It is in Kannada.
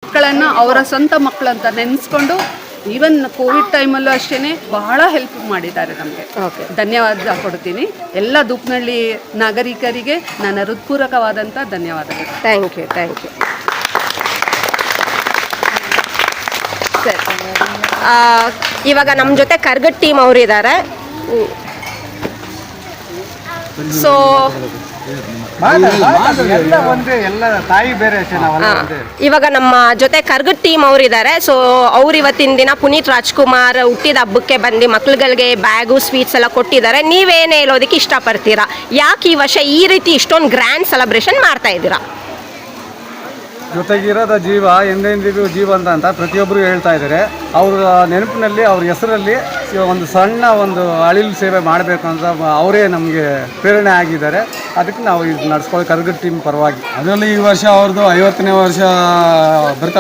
ಮಕ್ಕಳನ್ನು ಅವರ ಸ್ವಂತ ಮಕ್ಕಳಂತ ನೆನೆಸ್ಕೊಂಡು ಈವನ್ ಕೋವಿಡ್ ಟೈಮಲ್ಲೂ ಅಷ್ಟೇ ಬಹಳ ಹೆಲ್ಪ್ ಮಾಡಿದ್ದಾರೆ ನಮಗೆ. ಓಕೆ, ಧನ್ಯವಾದ ಕೊಡ್ತೀನಿ ಎಲ್ಲ ದುಪ್ನಳ್ಳಿ ನಾಗರಿಕರಿಗೆ ನನ್ನ ಹೃತ್ಪೂರ್ವಕವಾದಂಥ ಧನ್ಯವಾದಗಳು. Thank you. ಸರಿ, ಇವಾಗ ನಮ್ಮ ಜೊತೆ ಕರ್ಗಟ್ ಟೀಮ್ ಅವರು ಇದ್ದಾರೆ. ಸೊ ಇವಾಗ ನಮ್ಮ ಜೊತೆ ಕರ್ಗಟ್ ಟೀಮ್ ಅವರು ಇದ್ದಾರೆ. ಸೊ ಅವ್ರು ಇವತ್ತಿನ ದಿನ ಪುನೀತ್ ರಾಜ್ಕುಮಾರ್ ಹುಟ್ಟಿದ ಹಬ್ಬಕ್ಕೆ ಬಂದು ಮಕ್ಳುಗಳಿಗೆ ಬ್ಯಾಗು ಸ್ವೀಟ್ಸ್ ಎಲ್ಲ ಕೊಟ್ಟಿದ್ದಾರೆ. ನೀವೇನು ಹೇಳೋದಕ್ಕೆ ಇಷ್ಟಪಡ್ತೀರಾ? ಯಾಕೆ ಈ ವರ್ಷ ಈ ರೀತಿ ಇಷ್ಟೊಂದು ಗ್ರ್ಯಾಂಡ್ ಸೆಲೆಬ್ರೇಷನ್ ಮಾಡ್ತಾ ಇದ್ದೀರಾ? ಜೊತೆಗಿರೋದ ಜೀವ ಎಂದೆಂದಿಗೂ ಜೀವಂತ ಅಂತ ಪ್ರತಿಯೊಬ್ಬರು ಹೇಳ್ತಾ ಇದ್ದಾರೆ. ಅವರ ನೆನಪಿನಲ್ಲಿ ಅವ್ರ ಹೆಸರಲ್ಲಿ ಒಂದು ಸಣ್ಣ ಒಂದು ಅಳಿಲು ಸೇವೆ ಮಾಡಬೇಕು ಅಂತ ಅವರೇ ನಮಗೆ ಪ್ರೇರಣೆ ಆಗಿದ್ದಾರೆ. ಅದಕ್ಕೆ ನಾವು ಇದು ನಡೆಸ್ಕೊಳ್ಳೋ ಕರ್ಗಟ್ ಟೀಮ್ ಪರವಾಗಿ. ಅದರಲ್ಲಿ ಈ ವರ್ಷ ಅವ್ರದ್ದು 50ನೇ ವರ್ಷ ಬರ್ತಾ